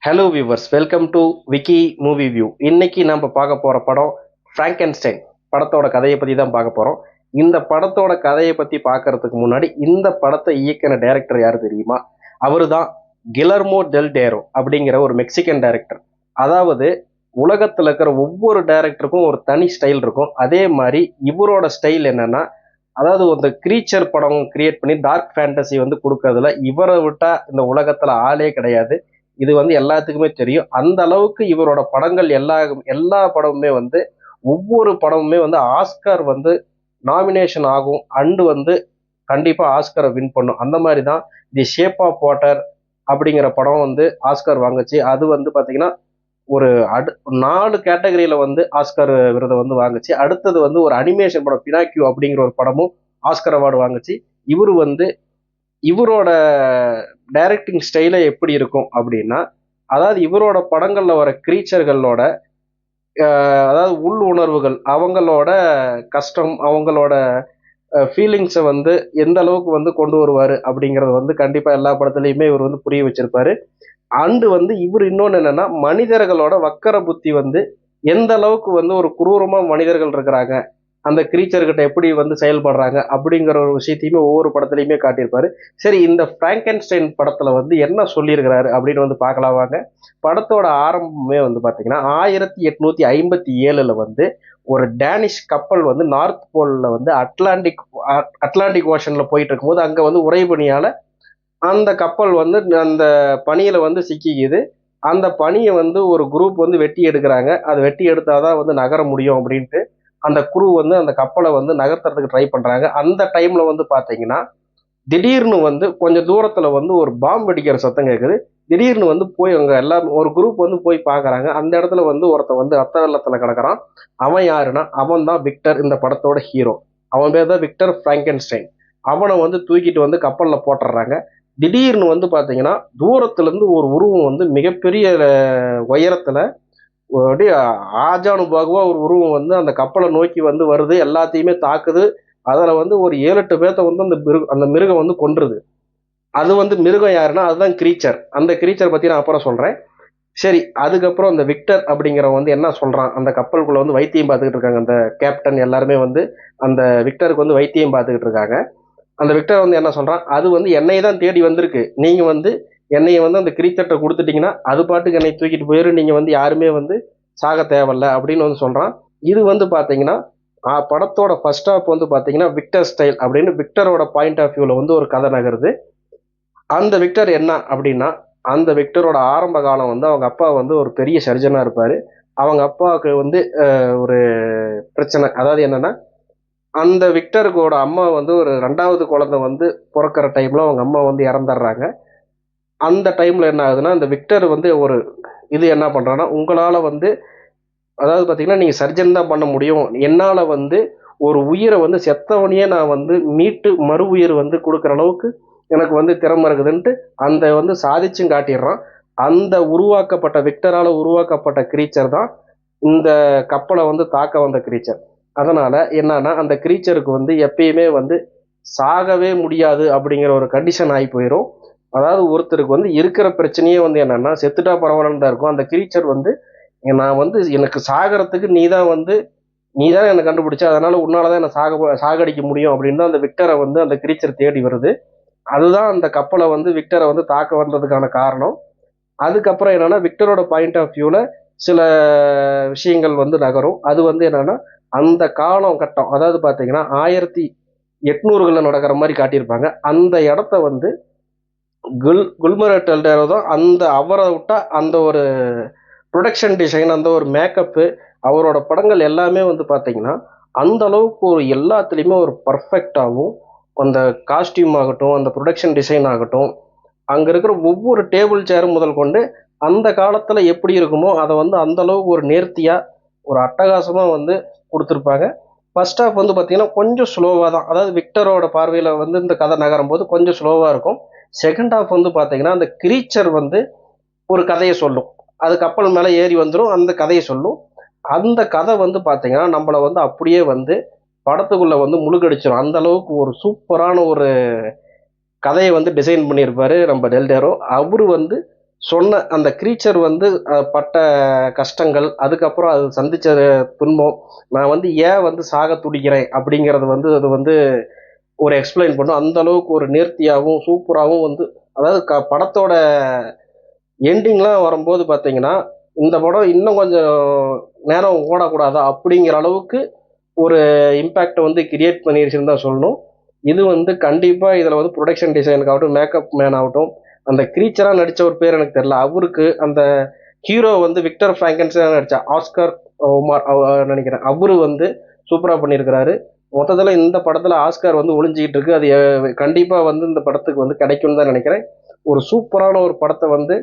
Hello viewers, welcome to Vicky movie view. இன்னைக்கு நம்ம பார்க்க போற படம் ஃப்ராங்கென்ஸ்டைன். படத்தோட கதையை பத்தி தான் பார்க்க போறோம். இந்த படத்தோட கதையை பத்தி பார்க்கறதுக்கு முன்னாடி இந்த படத்தை இயக்கின டைரக்டர் யாரு தெரியுமா? அவரு தான் கிலர்மோ டெல் டேரோ அப்படிங்கிற ஒரு மெக்சிகன் டைரக்டர். அதாவது உலகத்துல இருக்கிற ஒவ்வொரு டைரக்டருக்கும் ஒரு தனி ஸ்டைல் இருக்கும். அதே மாதிரி இவரோட ஸ்டைல் என்னன்னா, அதாவது அந்த கிரீச்சர் படம் கிரியேட் பண்ணி டார்க் ஃபேண்டசி வந்து கொடுக்கறதுல இவரை விட்டா இந்த உலகத்துல ஆளே கிடையாது. இது வந்து எல்லாத்துக்குமே தெரியும். அந்த அளவுக்கு இவரோட படங்கள் எல்லா படமுமே வந்து ஒவ்வொரு படமுமே வந்து ஆஸ்கார் வந்து நாமினேஷன் ஆகும் அண்டு வந்து கண்டிப்பா ஆஸ்கரை வின் பண்ணும். அந்த மாதிரி தான் தி ஷேப் ஆஃப் வாட்டர் அப்படிங்கிற படம் வந்து ஆஸ்கார் வாங்குச்சு. அது வந்து பாத்தீங்கன்னா ஒரு 4 கேட்டகரியில வந்து ஆஸ்கார் விருதை வந்து வாங்குச்சு. அடுத்தது வந்து ஒரு அனிமேஷன் படம் பினாக்கியோ அப்படிங்கிற ஒரு படமும் ஆஸ்கர் அவார்டு வாங்குச்சு. இவரு வந்து இவரோட டைரக்டிங் ஸ்டைல எப்படி இருக்கும் அப்படின்னா, அதாவது இவரோட படங்கள்ல வர கிரீச்சர்களோட அதாவது உள் உணர்வுகள், அவங்களோட கஷ்டம், அவங்களோட ஃபீலிங்ஸை வந்து எந்த அளவுக்கு வந்து கொண்டு வருவாரு அப்படிங்கறது வந்து கண்டிப்பா எல்லா படத்துலையுமே இவர் வந்து புரிய வச்சிருப்பாரு. அண்டு வந்து இவர் இன்னொன்னு என்னன்னா, மனிதர்களோட வக்கர புத்தி வந்து எந்த அளவுக்கு வந்து ஒரு குரூரமா மனிதர்கள் இருக்கிறாங்க, அந்த கிரீச்சர் கிட்ட எப்படி வந்து செயல்படுறாங்க அப்படிங்கிற ஒரு விஷயத்தையுமே ஒவ்வொரு படத்துலையுமே காட்டியிருப்பாரு. சரி, இந்த பிராங்கென்ஸ்டைன் படத்துல வந்து என்ன சொல்லியிருக்கிறாரு அப்படின்னு வந்து பார்க்கலாம் வாங்க. படத்தோட ஆரம்பமே வந்து பாத்தீங்கன்னா 1857 வந்து ஒரு டேனிஷ் கப்பல் வந்து நார்த் போல்ல வந்து அட்லாண்டிக் ஓஷன்ல போயிட்டு இருக்கும்போது அங்க வந்து உறைபனியால அந்த கப்பல் வந்து அந்த பனியில வந்து சிக்கிக்குது. அந்த பனியை வந்து ஒரு குரூப் வந்து வெட்டி எடுக்கிறாங்க. அது வெட்டி எடுத்தாதான் வந்து நகர முடியும் அப்படின்ட்டு அந்த குரூ வந்து அந்த கப்பலை வந்து நகர்த்துறதுக்கு ட்ரை பண்றாங்க. அந்த டைம்ல வந்து பாத்தீங்கன்னா திடீர்னு வந்து கொஞ்சம் தூரத்துல வந்து ஒரு பாம்பு வெடிக்கிற சத்தம் கேட்குது. திடீர்னு வந்து போய் அங்க எல்லாம் ஒரு குரூப் வந்து போய் பாக்குறாங்க. அந்த இடத்துல வந்து ஒருத்தன் வந்து ரத்த வெள்ளத்துல கிடக்குறான். அவன் யாருன்னா, அவன் தான் விக்டர், இந்த படத்தோட ஹீரோ. அவன் பேர் தான் விக்டர் பிராங்கென்ஸ்டைன். அவனை வந்து தூக்கிட்டு வந்து கப்பல்ல போட்டுறாங்க. திடீர்னு வந்து பாத்தீங்கன்னா தூரத்துல இருந்து ஒரு உருவம் வந்து மிகப்பெரிய உயரத்துல அப்படியே ஆஜானு பாகுவா ஒரு உருவம் வந்து அந்த கப்பலை நோக்கி வந்து வருது, எல்லாத்தையுமே தாக்குது. அதுல வந்து ஒரு 7-8 பேர்த்த வந்து அந்த மிருகம் வந்து கொன்றுது. அது வந்து மிருகம் யாருன்னா அதுதான் கிரீச்சர். அந்த கிரீச்சர் பத்தி நான் அப்புறம் சொல்றேன். சரி, அதுக்கப்புறம் அந்த விக்டர் அப்படிங்கிறவன் வந்து என்ன சொல்றான், அந்த கப்பலுக்குள்ள வந்து வைத்தியம் பார்த்துக்கிட்டு இருக்காங்க அந்த கேப்டன் எல்லாருமே வந்து அந்த விக்டருக்கு வந்து வைத்தியம் பார்த்துக்கிட்டு இருக்காங்க. அந்த விக்டர் வந்து என்ன சொல்றான், அது வந்து என்னைய தான் தேடி வந்திருக்கு. நீங்க வந்து என்னைய வந்து அந்த கிரீச்சர்ட்ட கொடுத்துட்டீங்கன்னா அது பாட்டுக்கு என்னை தூக்கிட்டு போயிரு, நீங்க வந்து யாருமே வந்து சாக தேவையில்ல அப்படின்னு வந்து சொல்றான். இது வந்து பாத்தீங்கன்னா படத்தோட ஃபர்ஸ்ட் ஹாஃப் வந்து பாத்தீங்கன்னா விக்டர் ஸ்டைல் அப்படின்னு விக்டரோட பாயிண்ட் ஆஃப் வியூல வந்து ஒரு கதை நகருது. அந்த விக்டர் என்ன அப்படின்னா, அந்த விக்டரோட ஆரம்ப காலம் வந்து அவங்க அப்பா வந்து ஒரு பெரிய சர்ஜனா இருப்பாரு. அவங்க அப்பாவுக்கு வந்து ஒரு பிரச்சனை. அதாவது என்னன்னா, அந்த விக்டருக்கோட அம்மா வந்து ஒரு 2வது குழந்தை வந்து பிறக்கிற டைம்ல அவங்க அம்மா வந்து இறந்துடுறாங்க. அந்த டைம்ல என்ன ஆகுதுன்னா, அந்த விக்டர் வந்து ஒரு இது என்ன பண்றான்னா, உங்களால வந்து அதாவது பாத்தீங்கன்னா நீங்க சர்ஜன் தான் பண்ண முடியும். என்னால வந்து ஒரு உயிரை வந்து செத்தவனையே நான் வந்து மீட்டு மறு உயிர் வந்து கொடுக்குற அளவுக்கு எனக்கு வந்து திறமை இருக்குதுன்ட்டு அந்த வந்து சாதிச்சும் காட்டிடுறான். அந்த உருவாக்கப்பட்ட விக்டரால உருவாக்கப்பட்ட கிரீச்சர் தான் இந்த கப்பலை வந்து தாக்க வந்த கிரீச்சர். அதனால என்னன்னா, அந்த கிரீச்சருக்கு வந்து எப்பயுமே வந்து சாகவே முடியாது அப்படிங்கிற ஒரு கண்டிஷன் ஆகி போயிடும். அதாவது ஒருத்தருக்கு வந்து இருக்கிற பிரச்சனையே வந்து என்னன்னா, செத்துட்டா பரவாயில்லன்னு தான் இருக்கும். அந்த கிரீச்சர் வந்து நான் வந்து எனக்கு சாகறதுக்கு நீதான் என்னை கண்டுபிடிச்ச, அதனால உன்னாலதான் என்ன சாகடிக்க முடியும் அப்படின்னு தான் அந்த விக்டரை வந்து அந்த கிரீச்சர் தேடி வருது. அதுதான் அந்த கப்பலை வந்து விக்டரை வந்து தாக்க வந்ததுக்கான காரணம். அதுக்கப்புறம் என்னன்னா, விக்டரோட பாயிண்ட் ஆஃப் வியூல சில விஷயங்கள் வந்து நகரும். அது வந்து என்னன்னா, அந்த காலம் கட்டம் அதாவது பாத்தீங்கன்னா 1800களில் நடக்கிற மாதிரி காட்டியிருப்பாங்க. அந்த இடத்த வந்து குல்மர டெல்டேரோ தான் அந்த அவரை விட்டா அந்த ஒரு ப்ரொடக்ஷன் டிசைன், அந்த ஒரு மேக்கப்பு, அவரோட படங்கள் எல்லாமே வந்து பாத்தீங்கன்னா அந்த அளவுக்கு ஒரு எல்லாத்துலேயுமே ஒரு பர்ஃபெக்டாகவும், அந்த காஸ்டியூம் ஆகட்டும், அந்த ப்ரொடக்ஷன் டிசைன் ஆகட்டும், அங்க இருக்கிற ஒவ்வொரு டேபிள் சேரும் முதல் கொண்டு அந்த காலத்துல எப்படி இருக்குமோ அதை வந்து அந்த அளவுக்கு ஒரு நேர்த்தியா ஒரு அட்டகாசமா வந்து கொடுத்துருப்பாங்க. ஃபர்ஸ்ட் ஹாஃப் வந்து பாத்தீங்கன்னா கொஞ்சம் ஸ்லோவா தான், அதாவது விக்டரோட பார்வையில வந்து இந்த கதை நகரும் போது கொஞ்சம் ஸ்லோவா இருக்கும். செகண்ட் ஹாஃப் வந்து பாத்தீங்கன்னா அந்த கிரீச்சர் வந்து ஒரு கதையை சொல்லும். அது கப்பல் மேல ஏறி வந்துடும், அந்த கதையை சொல்லும். அந்த கதை வந்து பாத்தீங்கன்னா நம்மள வந்து அப்படியே வந்து படத்துக்குள்ள வந்து முழுகடிச்சிடும். அந்த அளவுக்கு ஒரு சூப்பரான ஒரு கதையை வந்து டிசைன் பண்ணியிருப்பாரு நம்ம டெல்டேரோ. அவரு வந்து சொன்ன அந்த க்ரீச்சர் வந்து பட்ட கஷ்டங்கள், அதுக்கப்புறம் அது சந்திச்ச துன்பம், நான் வந்து ஏன் வந்து சாக துடிக்கிறேன் அப்படிங்கிறது வந்து அது வந்து ஒரு எக்ஸ்பிளைன் பண்ணும். அந்த அளவுக்கு ஒரு நேர்த்தியாகவும் சூப்பராகவும் வந்து, அதாவது படத்தோட எண்டிங்லாம் வரும்போது பார்த்தீங்கன்னா, இந்த படம் இன்னும் கொஞ்சம் நேரம் ஓடக்கூடாதா அப்படிங்கிற அளவுக்கு ஒரு இம்பேக்டை வந்து கிரியேட் பண்ணிருச்சுன்னு தான் சொல்லணும். இது வந்து கண்டிப்பா இதுல வந்து ப்ரொடக்ஷன் டிசைனுக்காகட்டும், மேக்கப் மேன் ஆகட்டும், அந்த கிரீச்சரா நடிச்ச ஒரு பேர் எனக்கு தெரியல. அவருக்கு அந்த ஹீரோ வந்து விக்டர் பிராங்கன்ஸ்டைன் நடிச்ச ஆஸ்கர் உமார் நினைக்கிறேன். அவரு வந்து சூப்பரா பண்ணியிருக்கிறாரு. மொத்தத்துல இந்த படத்துல ஆஸ்கார் வந்து ஒளிஞ்சிக்கிட்டு இருக்கு. அது கண்டிப்பா வந்து இந்த படத்துக்கு வந்து கிடைக்கும்னு தான் நினைக்கிறேன். ஒரு சூப்பரான ஒரு படத்தை வந்து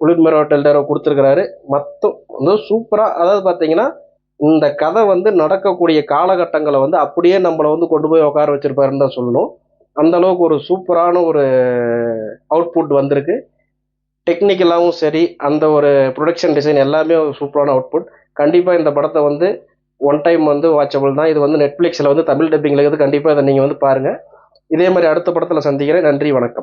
குளிர்மரோ டெல்டரோ கொடுத்துருக்கிறாரு. மொத்தம் வந்து சூப்பரா, அதாவது பாத்தீங்கன்னா இந்த கதை வந்து நடக்கக்கூடிய காலகட்டங்களை வந்து அப்படியே நம்மளை வந்து கொண்டு போய் உட்கார வச்சிருப்பாருன்னு தான் சொல்லணும். அந்த அளவுக்கு ஒரு சூப்பரான ஒரு அவுட்புட் வந்திருக்கு. டெக்னிக்கலாகவும் சரி, அந்த ஒரு ப்ரொடக்ஷன் டிசைன் எல்லாமே ஒரு சூப்பரான அவுட்புட். கண்டிப்பாக இந்த படத்தை வந்து ஒன் டைம் வந்து வாட்சபிள் தான். இது வந்து நெட்ஃப்ளிக்ஸில் வந்து தமிழ் டப்பிங்கில் இருக்குது. கண்டிப்பாக இதை நீங்கள் வந்து பாருங்கள். இதே மாதிரி அடுத்த படத்தில் சந்திக்கிறேன். நன்றி, வணக்கம்.